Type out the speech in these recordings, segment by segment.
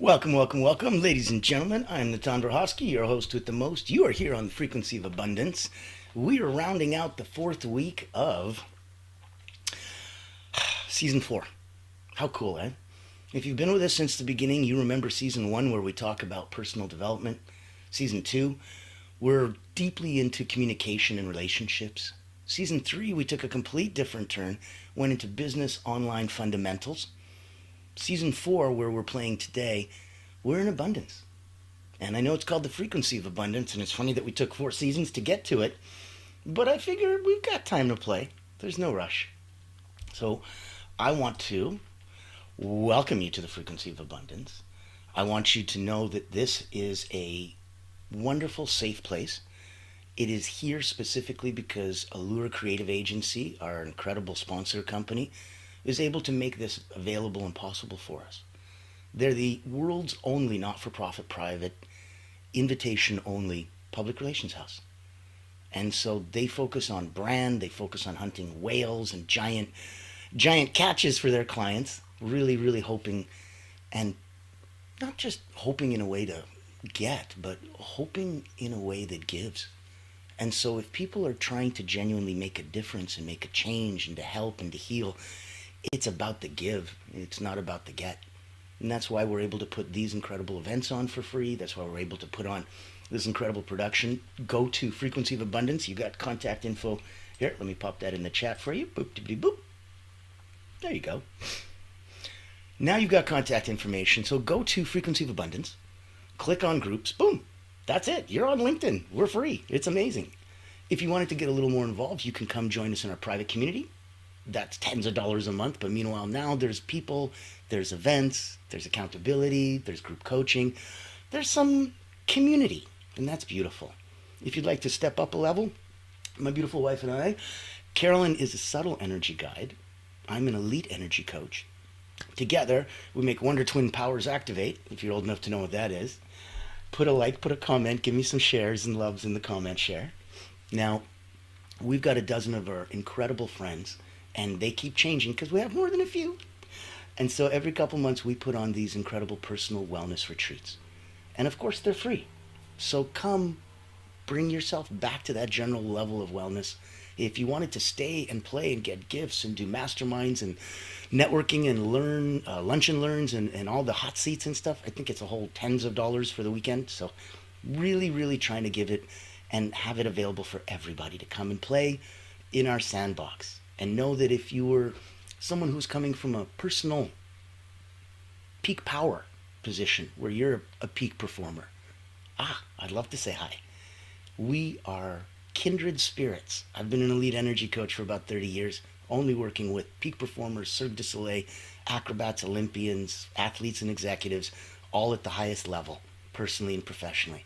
Welcome, welcome, welcome, ladies and gentlemen. I'm Natan Brahosky, your host with the most. You are here on the Frequency of Abundance. We are rounding out the fourth week of season 4. How cool, eh? If you've been with us since the beginning, you remember season 1 where we talk about personal development. Season 2, we're deeply into communication and relationships. Season 3, we took a complete different turn, went into business online fundamentals. Season 4, where we're playing today, we're in abundance. And I know it's called the Frequency of Abundance, and it's funny that we took 4 seasons to get to it, but I figure we've got time to play. There's no rush. So I want to welcome you to the Frequency of Abundance. I want you to know that this is a wonderful, safe place. It is here specifically because Allure Creative Agency, our incredible sponsor company, is able to make this available and possible for us. They're the world's only not-for-profit private invitation-only public relations house. And so they focus on brand, they focus on hunting whales and giant catches for their clients, really hoping, and not just hoping in a way to get, but hoping in a way that gives. And so if people are trying to genuinely make a difference and make a change and to help and to heal, it's about the give. It's not about the get. And that's why we're able to put these incredible events on for free. That's why we're able to put on this incredible production. Go to Frequency of Abundance. You got contact info here. Let me pop that in the chat for you. Boop, dibbity, boop. There you go. Now you've got contact information. So go to Frequency of Abundance. Click on groups. Boom. That's it. You're on LinkedIn. We're free. It's amazing. If you wanted to get a little more involved, you can come join us in our private community. That's tens of dollars a month. But meanwhile, now there's people, there's events, there's accountability, there's group coaching, there's some community, and that's beautiful. If you'd like to step up a level, my beautiful wife and I, Carolyn is a subtle energy guide. I'm an elite energy coach. Together, we make Wonder Twin Powers activate, if you're old enough to know what that is. Put a like, put a comment, give me some shares and loves in the comment share. Now, we've got a dozen of our incredible friends, and they keep changing because we have more than a few. And so every couple months we put on these incredible personal wellness retreats. And of course they're free. So come bring yourself back to that general level of wellness. If you wanted to stay and play and get gifts and do masterminds and networking and learn, lunch and learns and all the hot seats and stuff, I think it's a whole tens of dollars for the weekend. So really trying to give it and have it available for everybody to come and play in our sandbox. And know that if you were someone who's coming from a personal peak power position where you're a peak performer, I'd love to say hi. We are kindred spirits. I've been an elite energy coach for about 30 years, only working with peak performers, Cirque du Soleil, acrobats, Olympians, athletes, and executives, all at the highest level, personally and professionally.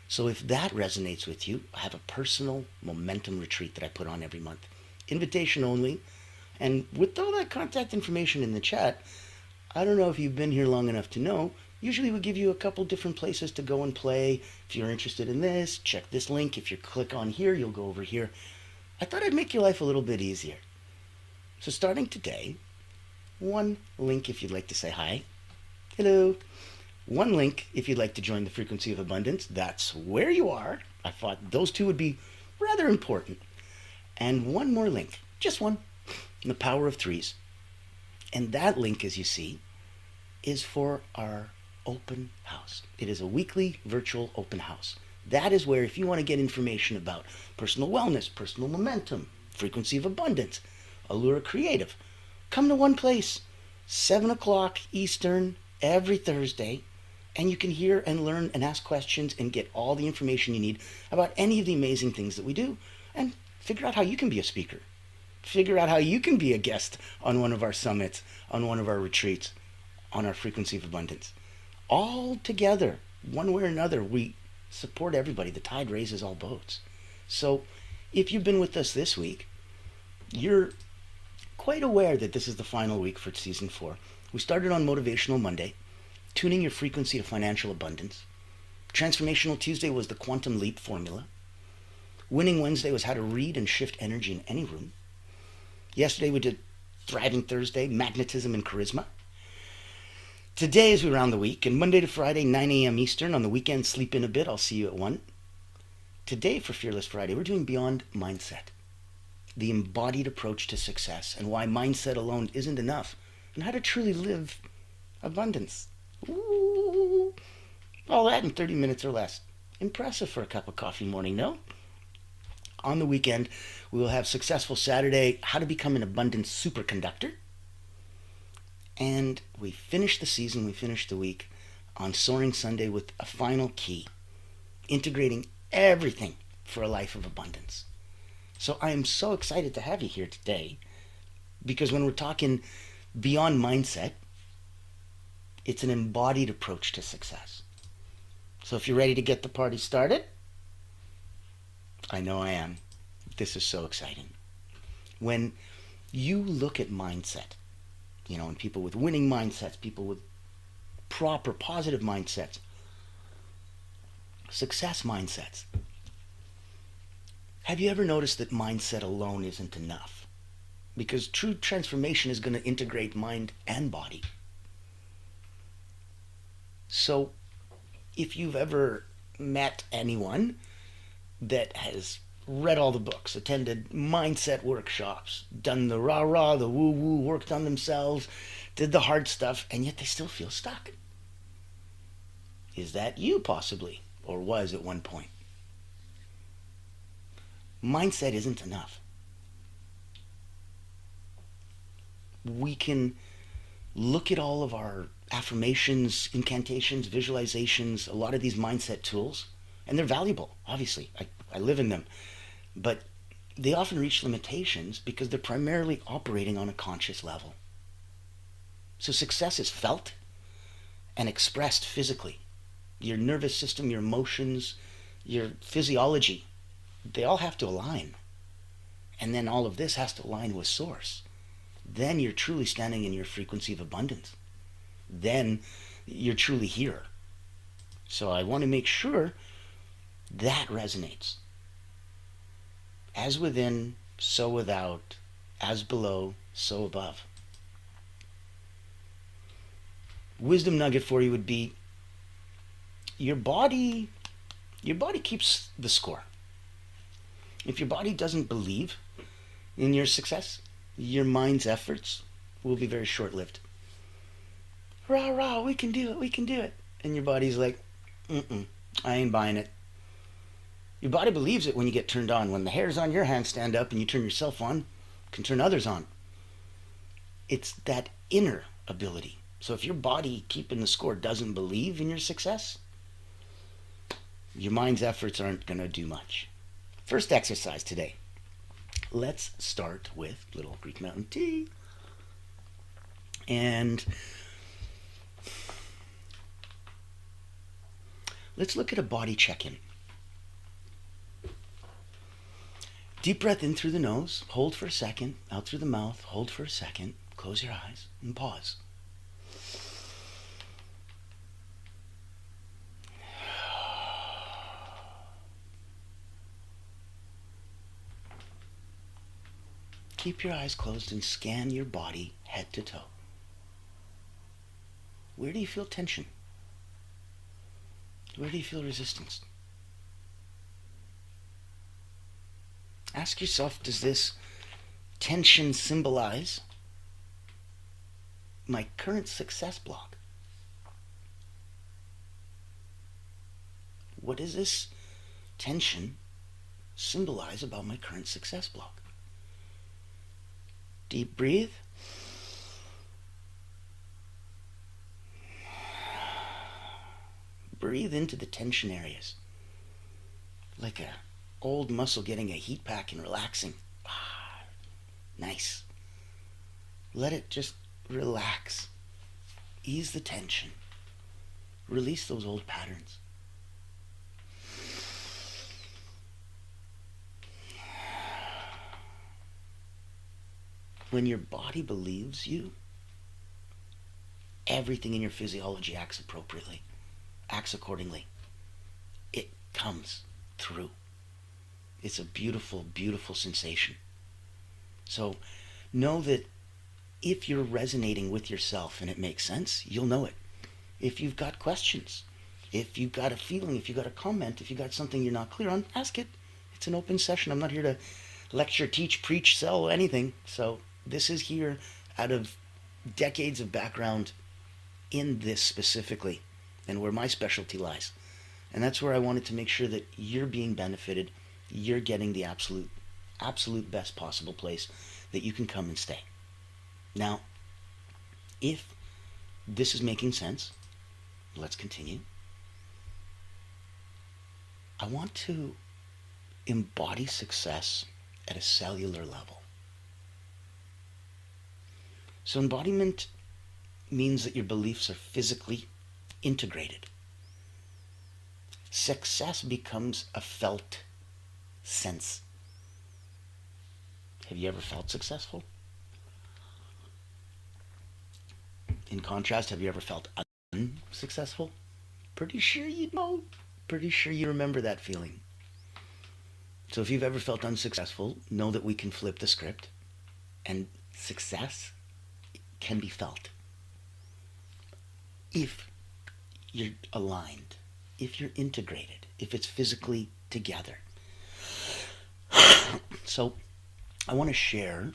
So if that resonates with you, I have a personal momentum retreat that I put on every month. Invitation only. And with all that contact information in the chat, I don't know if you've been here long enough to know, usually we give you a couple different places to go and play. If you're interested in this, check this link. If you click on here, you'll go over here. I thought I'd make your life a little bit easier. So starting today, one link if you'd like to say hi. Hello. One link if you'd like to join the Frequency of Abundance. That's where you are. I thought those two would be rather important. And one more link, just one, the power of threes. And that link, as you see, is for our open house. It is a weekly virtual open house. That is where if you want to get information about personal wellness, personal momentum, Frequency of Abundance, Allure Creative, come to one place, 7 o'clock Eastern every Thursday, and you can hear and learn and ask questions and get all the information you need about any of the amazing things that we do. And figure out how you can be a speaker. Figure out how you can be a guest on one of our summits, on one of our retreats, on our Frequency of Abundance. All together, one way or another, we support everybody. The tide raises all boats. So if you've been with us this week, you're quite aware that this is the final week for season 4. We started on Motivational Monday, tuning your frequency to financial abundance. Transformational Tuesday was the Quantum Leap formula. Winning Wednesday was how to read and shift energy in any room. Yesterday we did Thriving Thursday, magnetism and charisma. Today, as we round the week, and Monday to Friday, 9 a.m. Eastern. On the weekend, sleep in a bit. I'll see you at 1. Today, for Fearless Friday, we're doing Beyond Mindset, the embodied approach to success, and why mindset alone isn't enough, and how to truly live abundance. Ooh, all that in 30 minutes or less. Impressive for a cup of coffee morning, no? On the weekend, we will have Successful Saturday, how to become an abundance superconductor. And we finish the season, we finish the week on Soaring Sunday with a final key, integrating everything for a life of abundance. So I am so excited to have you here today, because when we're talking beyond mindset, it's an embodied approach to success. So if you're ready to get the party started, I know I am. This is so exciting. When you look at mindset, and people with winning mindsets, people with proper positive mindsets, success mindsets, have you ever noticed that mindset alone isn't enough? Because true transformation is going to integrate mind and body. So if you've ever met anyone that has read all the books, attended mindset workshops, done the rah-rah, the woo-woo, worked on themselves, did the hard stuff, and yet they still feel stuck. Is that you possibly, or was at one point? Mindset isn't enough. We can look at all of our affirmations, incantations, visualizations, a lot of these mindset tools, and they're valuable, obviously. I live in them. But they often reach limitations because they're primarily operating on a conscious level. So success is felt and expressed physically. Your nervous system, your emotions, your physiology, they all have to align. And then all of this has to align with source. Then you're truly standing in your frequency of abundance. Then you're truly here. So I want to make sure that resonates. As within, so without. As below, so above. Wisdom nugget for you would be, your body keeps the score. If your body doesn't believe in your success, your mind's efforts will be very short-lived. Rah, rah, we can do it, we can do it. And your body's like, I ain't buying it. Your body believes it when you get turned on. When the hairs on your hand stand up and you turn yourself on, you can turn others on. It's that inner ability. So if your body keeping the score doesn't believe in your success, your mind's efforts aren't going to do much. First exercise today. Let's start with little Greek Mountain tea. And let's look at a body check-in. Deep breath in through the nose, hold for a second, out through the mouth, hold for a second, close your eyes, and pause. Keep your eyes closed and scan your body head to toe. Where do you feel tension? Where do you feel resistance? Ask yourself, does this tension symbolize my current success block? What does this tension symbolize about my current success block? Deep breathe. Breathe into the tension areas, like a old muscle getting a heat pack and relaxing. Nice. Let it just relax. Ease the tension. Release those old patterns. When your body believes you, everything in your physiology acts appropriately, acts accordingly. It comes through. It's a beautiful, beautiful sensation. So know that if you're resonating with yourself and it makes sense, you'll know it. If you've got questions, if you've got a feeling, if you've got a comment, if you've got something you're not clear on, ask it. It's an open session. I'm not here to lecture, teach, preach, sell anything. So this is here out of decades of background in this specifically and where my specialty lies. And that's where I wanted to make sure that you're being benefited, you're getting the absolute best possible place that you can come and stay. Now, if this is making sense, let's continue. I want to embody success at a cellular level. So embodiment means that your beliefs are physically integrated. Success becomes a felt sense. Have you ever felt successful? In contrast, have you ever felt unsuccessful? Pretty sure you know. Pretty sure you remember that feeling. So if you've ever felt unsuccessful, know that we can flip the script and success can be felt. If you're aligned, if you're integrated, if it's physically together. So I want to share,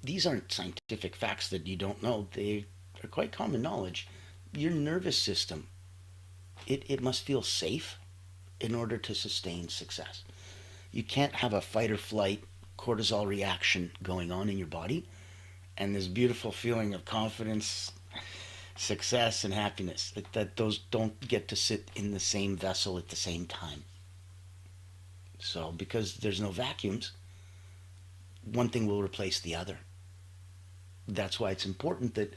these aren't scientific facts that you don't know. They are quite common knowledge. Your nervous system, it must feel safe in order to sustain success. You can't have a fight or flight cortisol reaction going on in your body and this beautiful feeling of confidence, success, and happiness. That those don't get to sit in the same vessel at the same time. So because there's no vacuums, one thing will replace the other. That's why it's important that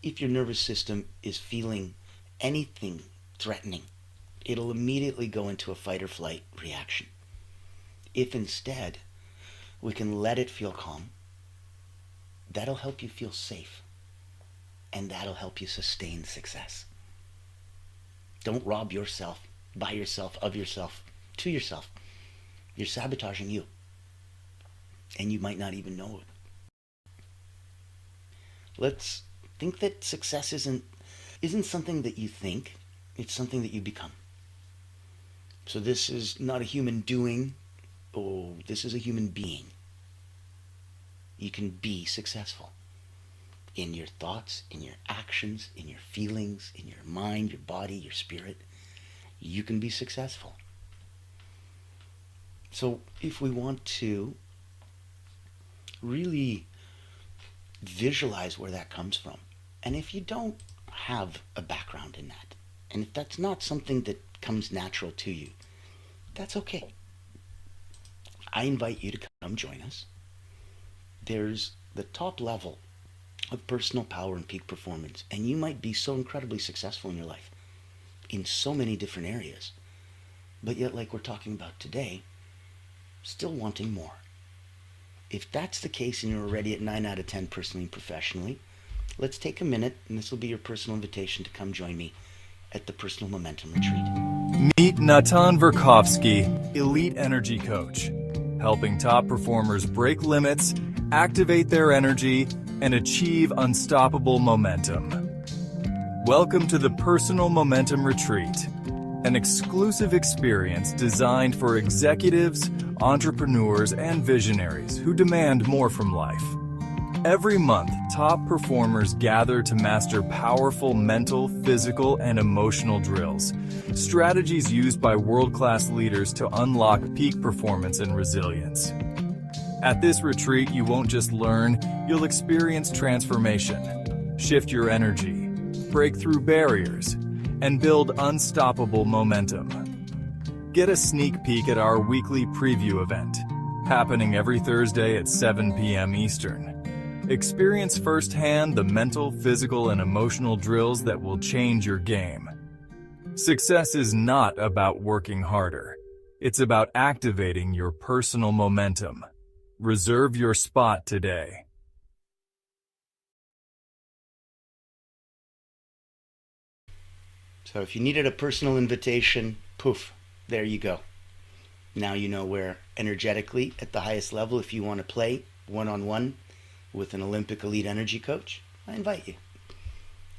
if your nervous system is feeling anything threatening, it'll immediately go into a fight or flight reaction. If instead we can let it feel calm, that'll help you feel safe, and that'll help you sustain success. Don't rob yourself, by yourself, of yourself, to yourself. You're sabotaging you, and you might not even know it. Let's think that success isn't something that you think, it's something that you become. So this is not a human doing, this is a human being. You can be successful in your thoughts, in your actions, in your feelings, in your mind, your body, your spirit. You can be successful. So if we want to really visualize where that comes from, and if you don't have a background in that, and if that's not something that comes natural to you, that's okay. I invite you to come join us. There's the top level of personal power and peak performance, and you might be so incredibly successful in your life in so many different areas, but yet, like we're talking about today, still wanting more. If that's the case and you're already at 9 out of 10 personally and professionally, let's take a minute, and this will be your personal invitation to come join me at the Personal Momentum Retreat. Meet Natan Verkovsky, Elite Energy Coach, helping top performers break limits, activate their energy, and achieve unstoppable momentum. Welcome to the Personal Momentum Retreat, an exclusive experience designed for executives, entrepreneurs, and visionaries who demand more from life. Every month, top performers gather to master powerful mental, physical, and emotional drills, strategies used by world-class leaders to unlock peak performance and resilience. At this retreat, you won't just learn, you'll experience transformation, shift your energy, break through barriers, and build unstoppable momentum. Get a sneak peek at our weekly preview event, happening every Thursday at 7 p.m. Eastern. Experience firsthand the mental, physical, and emotional drills that will change your game. Success is not about working harder. It's about activating your personal momentum. Reserve your spot today. So if you needed a personal invitation, poof, there you go. Now you know where energetically at the highest level, if you want to play one-on-one with an Olympic elite energy coach, I invite you.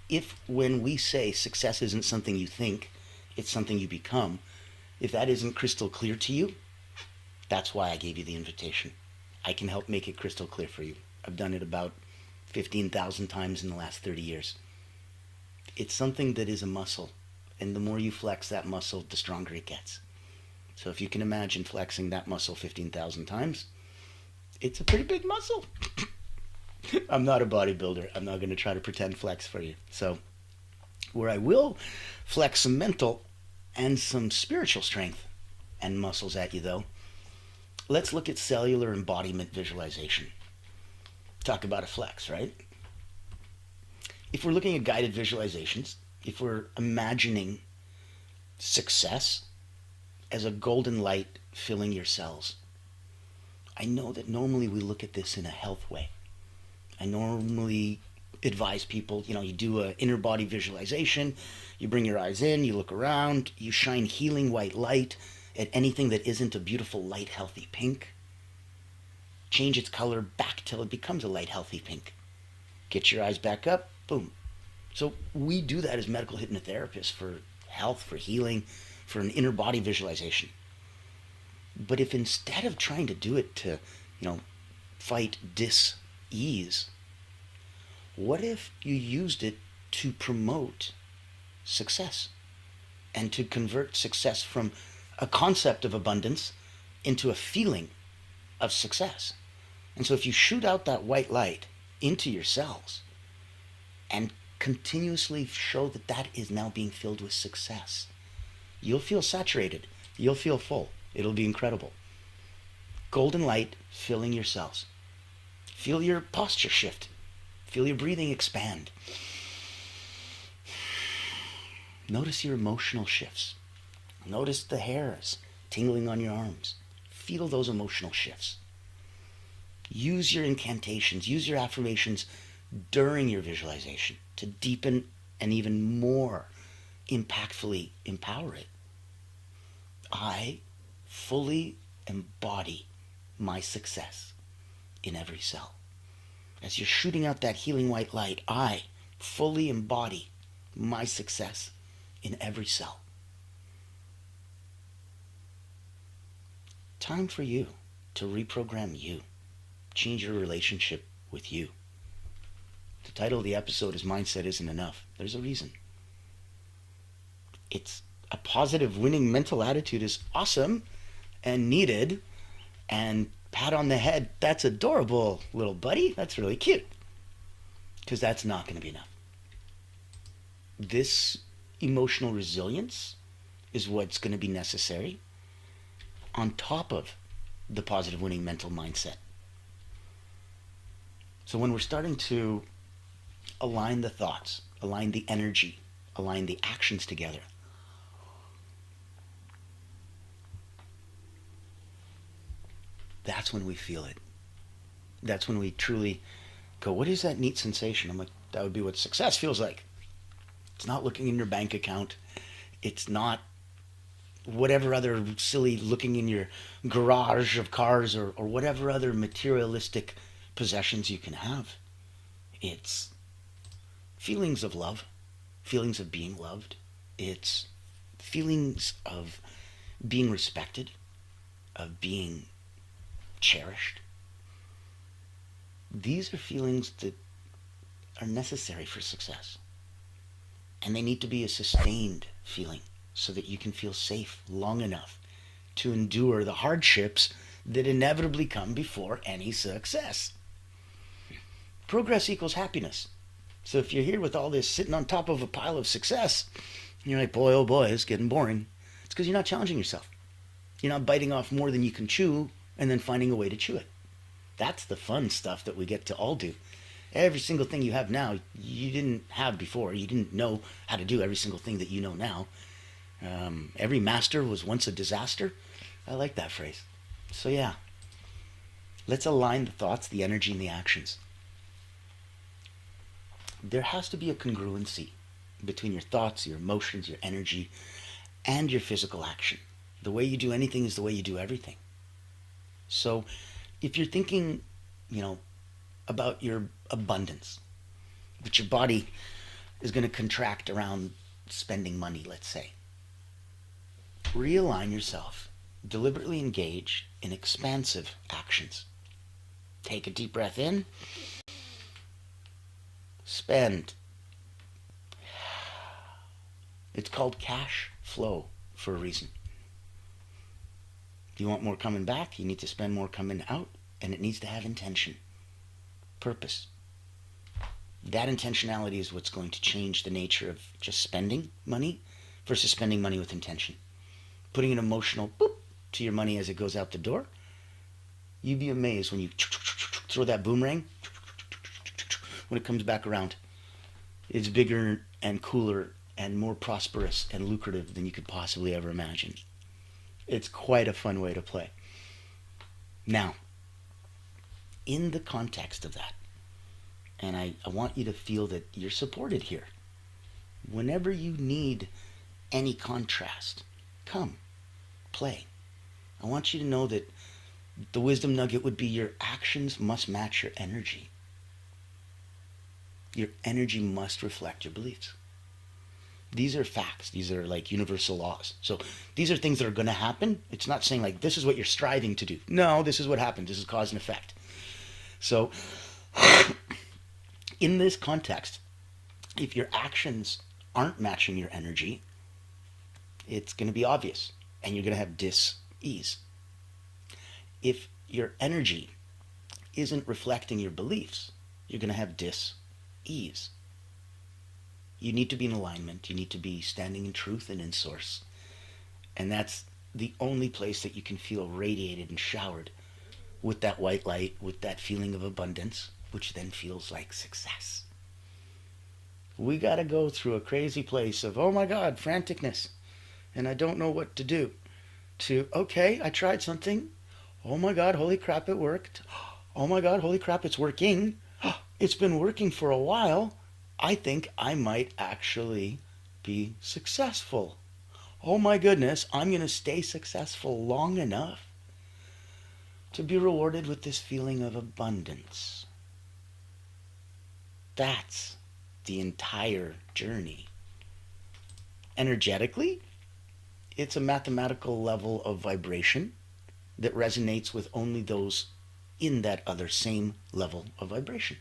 if when we say success isn't something you think, it's something you become, if that isn't crystal clear to you, that's why I gave you the invitation. I can help make it crystal clear for you. I've done it about 15,000 times in the last 30 years. It's something that is a muscle, and the more you flex that muscle, the stronger it gets. So if you can imagine flexing that muscle 15,000 times, it's a pretty big muscle. I'm not a bodybuilder. I'm not going to try to pretend flex for you. So where I will flex some mental and some spiritual strength and muscles at you, though, let's look at cellular embodiment visualization. Talk about a flex, right? If we're looking at guided visualizations, if we're imagining success as a golden light filling your cells, I know that normally we look at this in a health way. I normally advise people, you do an inner body visualization, you bring your eyes in, you look around, you shine healing white light at anything that isn't a beautiful light healthy pink. Change its color back till it becomes a light healthy pink. Get your eyes back up, boom. So we do that as medical hypnotherapists for health, for healing, for an inner body visualization. But if instead of trying to do it to, fight dis-ease, what if you used it to promote success and to convert success from a concept of abundance into a feeling of success? And so if you shoot out that white light into your cells and continuously show that that is now being filled with success, you'll feel saturated. You'll feel full. It'll be incredible. Golden light filling your cells. Feel your posture shift. Feel your breathing expand. Notice your emotional shifts. Notice the hairs tingling on your arms. Feel those emotional shifts. Use your incantations, use your affirmations during your visualization to deepen and even more impactfully empower it. I fully embody my success in every cell. As you're shooting out that healing white light, I fully embody my success in every cell. Time for you to reprogram you. Change your relationship with you. The title of the episode is Mindset Isn't Enough. There's a reason. It's a positive, winning mental attitude is awesome and needed, and pat on the head, that's adorable, little buddy. That's really cute. Because that's not going to be enough. This emotional resilience is what's going to be necessary on top of the positive, winning mental mindset. So when we're starting to align the thoughts, align the energy, align the actions together, that's when we feel it. That's when we truly go, what is that neat sensation? I'm like, that would be what success feels like. It's not looking in your bank account. It's not whatever other silly looking in your garage of cars or whatever other materialistic possessions you can have. It's feelings of love, feelings of being loved. It's feelings of being respected, of being cherished. These are feelings that are necessary for success. And they need to be a sustained feeling so that you can feel safe long enough to endure the hardships that inevitably come before any success. Progress equals happiness. So if you're here with all this sitting on top of a pile of success, and you're like, boy, oh boy, it's getting boring. It's because you're not challenging yourself. You're not biting off more than you can chew and then finding a way to chew it. That's the fun stuff that we get to all do. Every single thing you have now, you didn't have before. You didn't know how to do every single thing that you know now. Every master was once a disaster. I like that phrase. So yeah, let's align the thoughts, the energy, and the actions. There has to be a congruency between your thoughts, your emotions, your energy, and your physical action. The way you do anything is the way you do everything. So if you're thinking, about your abundance, but your body is going to contract around spending money, let's say. Realign yourself. Deliberately engage in expansive actions. Take a deep breath in. Spend. It's called cash flow for a reason. If you want more coming back, you need to spend more coming out, and it needs to have intention, purpose. That intentionality is what's going to change the nature of just spending money versus spending money with intention. Putting an emotional boop to your money as it goes out the door. You'd be amazed when you throw that boomerang, when it comes back around. It's bigger and cooler and more prosperous and lucrative than you could possibly ever imagine. It's quite a fun way to play. Now, in the context of that, and I want you to feel that you're supported here. Whenever you need any contrast, come, play. I want you to know that the wisdom nugget would be your actions must match your energy. Your energy must reflect your beliefs. These are facts. These are like universal laws. So these are things that are going to happen. It's not saying like this is what you're striving to do. No, this is what happens. This is cause and effect. So in this context, if your actions aren't matching your energy, it's going to be obvious and you're going to have dis-ease. If your energy isn't reflecting your beliefs, you're going to have dis-ease. You need to be in alignment. You need to be standing in truth and in source. And that's the only place that you can feel radiated and showered with that white light, with that feeling of abundance, which then feels like success. We got to go through a crazy place of, oh my God, franticness, and I don't know what to do, to, okay, I tried something. Oh my God, holy crap, it worked. Oh my God, holy crap, it's working. It's been working for a while. I think I might actually be successful. Oh my goodness, I'm going to stay successful long enough to be rewarded with this feeling of abundance. That's the entire journey. Energetically, it's a mathematical level of vibration that resonates with only those in that other same level of vibration.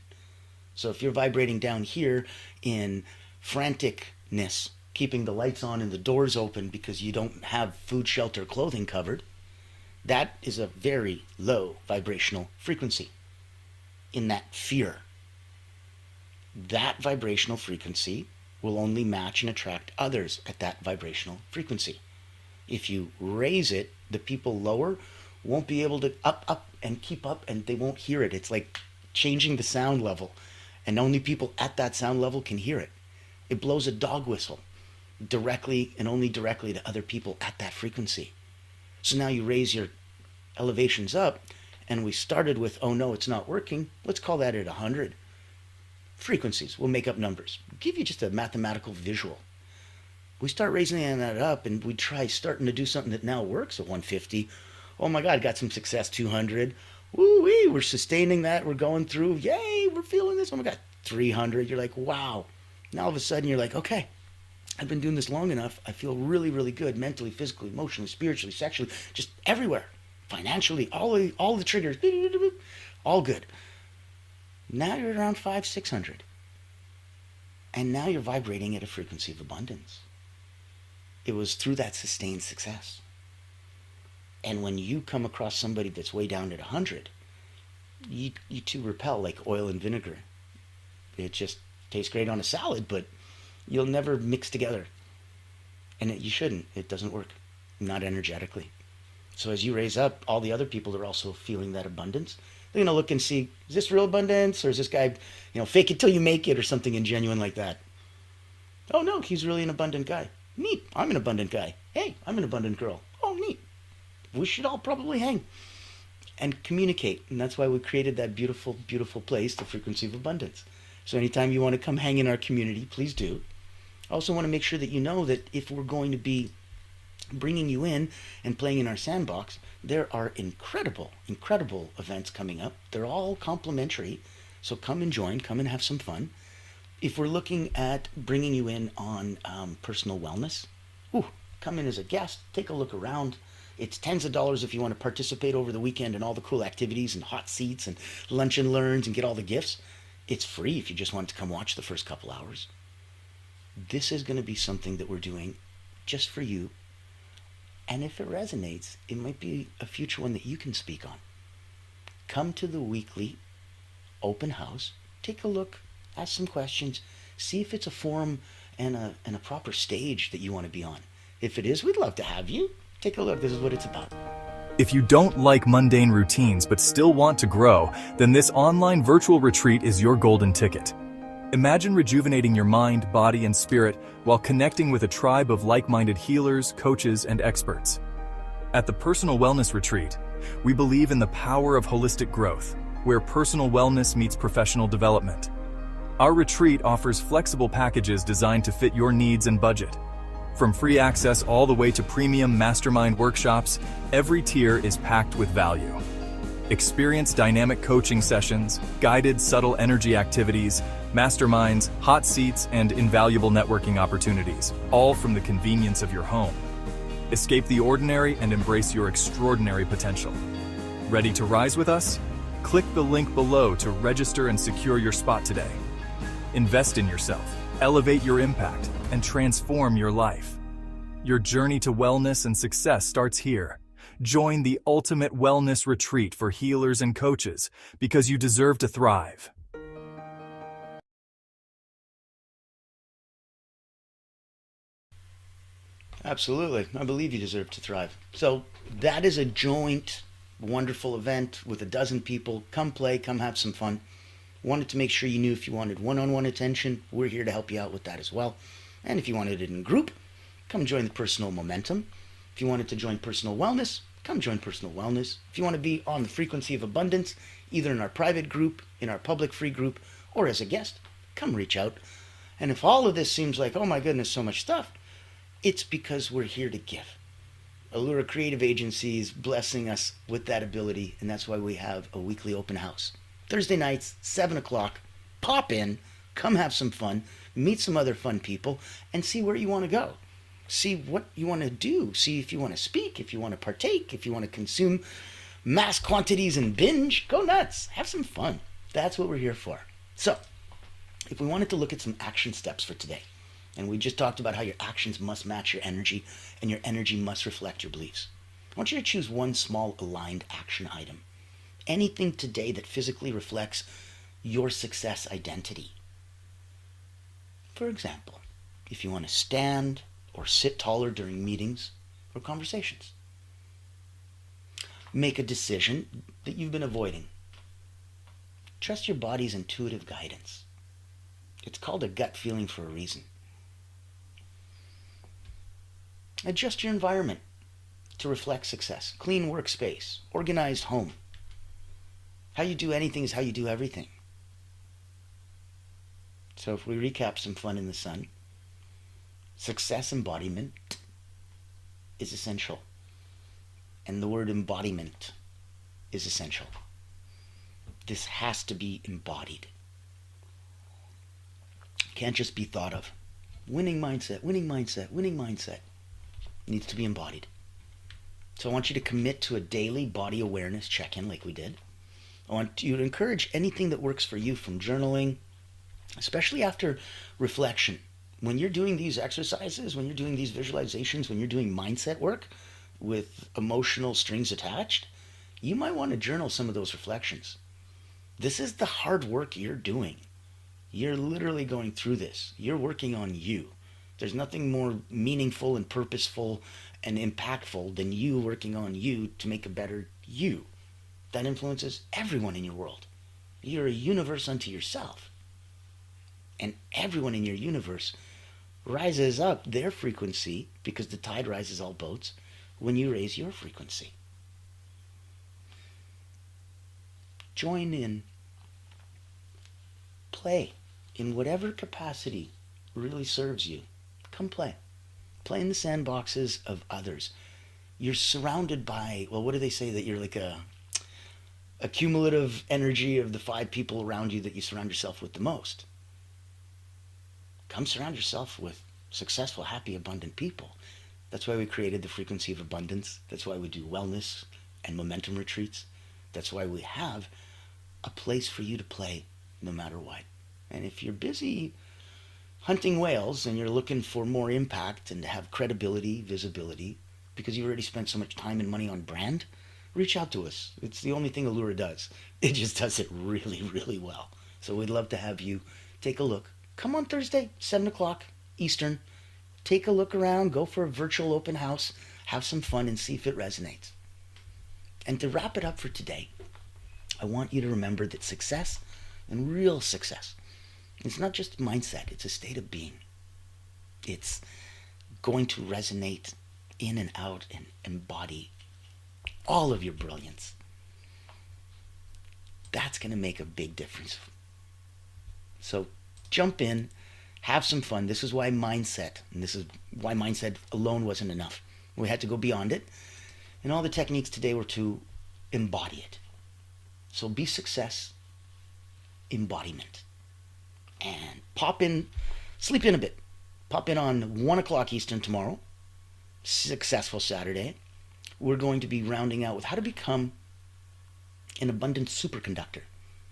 So if you're vibrating down here in franticness, keeping the lights on and the doors open because you don't have food, shelter, clothing covered, that is a very low vibrational frequency in that fear. That vibrational frequency will only match and attract others at that vibrational frequency. If you raise it, the people lower won't be able to up and keep up, and they won't hear it. It's like changing the sound level, and only people at that sound level can hear it. It blows a dog whistle directly and only directly to other people at that frequency. So now you raise your elevations up, and we started with, oh no, it's not working. Let's call that at 100 frequencies. We'll make up numbers. Give you just a mathematical visual. We start raising that up, and we try starting to do something that now works at 150. Oh my God, got some success, 200. Woo-wee, we're sustaining that. We're going through. Yay, we're feeling this. Oh my God, 300. You're like, wow. Now all of a sudden you're like, okay, I've been doing this long enough. I feel really, really good mentally, physically, emotionally, spiritually, sexually, just everywhere. Financially, all the triggers, all good. Now you're around 500, 600. And now you're vibrating at a frequency of abundance. It was through that sustained success. And when you come across somebody that's way down at 100, you two repel like oil and vinegar. It just tastes great on a salad, but you'll never mix together. And you shouldn't. It doesn't work. Not energetically. So as you raise up, all the other people are also feeling that abundance. They're going to look and see, is this real abundance? Or is this guy, fake it till you make it or something ingenuine like that? Oh no, he's really an abundant guy. Neat. I'm an abundant guy. Hey, I'm an abundant girl. Oh, neat. We should all probably hang and communicate. And that's why we created that beautiful, beautiful place, the frequency of abundance. So anytime you want to come hang in our community, please do. I also want to make sure that you know that if we're going to be bringing you in and playing in our sandbox, there are incredible, incredible events coming up. They're all complimentary. So come and join, come and have some fun. If we're looking at bringing you in on personal wellness, ooh, come in as a guest, take a look around. It's tens of dollars if you want to participate over the weekend in all the cool activities and hot seats and lunch and learns and get all the gifts. It's free if you just want to come watch the first couple hours. This is going to be something that we're doing just for you. And if it resonates, it might be a future one that you can speak on. Come to the weekly open house, take a look, ask some questions, see if it's a forum and a proper stage that you want to be on. If it is, we'd love to have you. Take a look. This is what it's about. If you don't like mundane routines but still want to grow, then this online virtual retreat is your golden ticket. Imagine rejuvenating your mind, body, and spirit while connecting with a tribe of like-minded healers, coaches, and experts. At the Personal Wellness Retreat, we believe in the power of holistic growth, where personal wellness meets professional development. Our retreat offers flexible packages designed to fit your needs and budget. From free access all the way to premium mastermind workshops, every tier is packed with value. Experience dynamic coaching sessions, guided subtle energy activities, masterminds, hot seats, and invaluable networking opportunities, all from the convenience of your home. Escape the ordinary and embrace your extraordinary potential. Ready to rise with us? Click the link below to register and secure your spot today. Invest in yourself, elevate your impact, and transform your life. Your journey to wellness and success starts here. Join the ultimate wellness retreat for healers and coaches because you deserve to thrive. Absolutely. I believe you deserve to thrive. So that is a joint, wonderful event with a dozen people. Come play, come have some fun. Wanted to make sure you knew if you wanted one-on-one attention, we're here to help you out with that as well. And if you wanted it in group, come join the Personal Momentum. If you wanted to join Personal Wellness, come join Personal Wellness. If you want to be on the Frequency of Abundance, either in our private group, in our public free group, or as a guest, come reach out. And if all of this seems like, oh my goodness, so much stuff, it's because we're here to give. Allura Creative Agency is blessing us with that ability, and that's why we have a weekly open house. Thursday nights, 7 o'clock, pop in, come have some fun, meet some other fun people, and see where you want to go. See what you want to do. See if you want to speak, if you want to partake, if you want to consume mass quantities and binge. Go nuts. Have some fun. That's what we're here for. So, if we wanted to look at some action steps for today, and we just talked about how your actions must match your energy, and your energy must reflect your beliefs. I want you to choose one small aligned action item. Anything today that physically reflects your success identity. For example, if you want to stand or sit taller during meetings or conversations. Make a decision that you've been avoiding. Trust your body's intuitive guidance. It's called a gut feeling for a reason. Adjust your environment to reflect success. Clean workspace, organized home. How you do anything is how you do everything. So if we recap some fun in the sun, success embodiment is essential. And the word embodiment is essential. This has to be embodied. Can't just be thought of. Winning mindset, winning mindset, winning mindset. Needs to be embodied. So I want you to commit to a daily body awareness check-in like we did. I want you to encourage anything that works for you, from journaling, especially after reflection. When you're doing these exercises, when you're doing these visualizations, when you're doing mindset work with emotional strings attached, you might want to journal some of those reflections. This is the hard work you're doing. You're literally going through this. You're working on you. There's nothing more meaningful and purposeful and impactful than you working on you to make a better you. That influences everyone in your world. You're a universe unto yourself. And everyone in your universe rises up their frequency, because the tide rises all boats, when you raise your frequency. Join in. Play in whatever capacity really serves you. Come play. Play in the sandboxes of others. You're surrounded by, well, what do they say, that you're like a cumulative energy of the 5 people around you that you surround yourself with the most. come surround yourself with successful, happy, abundant people. That's why we created the frequency of abundance. That's why we do wellness and momentum retreats. That's why we have a place for you to play no matter what. And if you're busy hunting whales and you're looking for more impact and to have credibility, visibility, because you already spent so much time and money on brand, reach out to us. It's the only thing Allura does. It just does it really, really well. So we'd love to have you take a look. Come on Thursday, 7 o'clock Eastern. Take a look around, go for a virtual open house, have some fun and see if it resonates. And to wrap it up for today, I want you to remember that success, and real success, it's not just mindset, it's a state of being. It's going to resonate in and out and embody all of your brilliance. That's going to make a big difference. So jump in, have some fun. This is why mindset, and this is why mindset alone wasn't enough. We had to go beyond it. And all the techniques today were to embody it. So be success, embodiment. And pop in, sleep in a bit. Pop in on 1 o'clock Eastern tomorrow. Successful Saturday. We're going to be rounding out with how to become an abundant superconductor.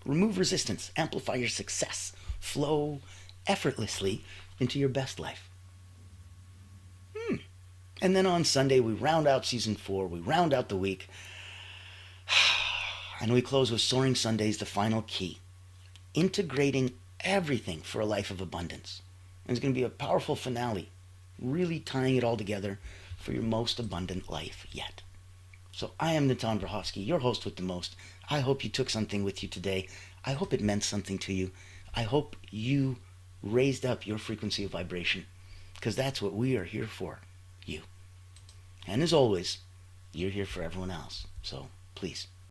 Remove resistance, amplify your success, flow effortlessly into your best life. And then on Sunday, we round out season 4, we round out the week, and we close with Soaring Sundays, the final key. Integrating everything for a life of abundance. And it's going to be a powerful finale, really tying it all together for your most abundant life yet. So I am Natan Verhovsky, your host with the most. I hope you took something with you today. I hope it meant something to you. I hope you raised up your frequency of vibration, because that's what we are here for, you. And as always, you're here for everyone else. So please,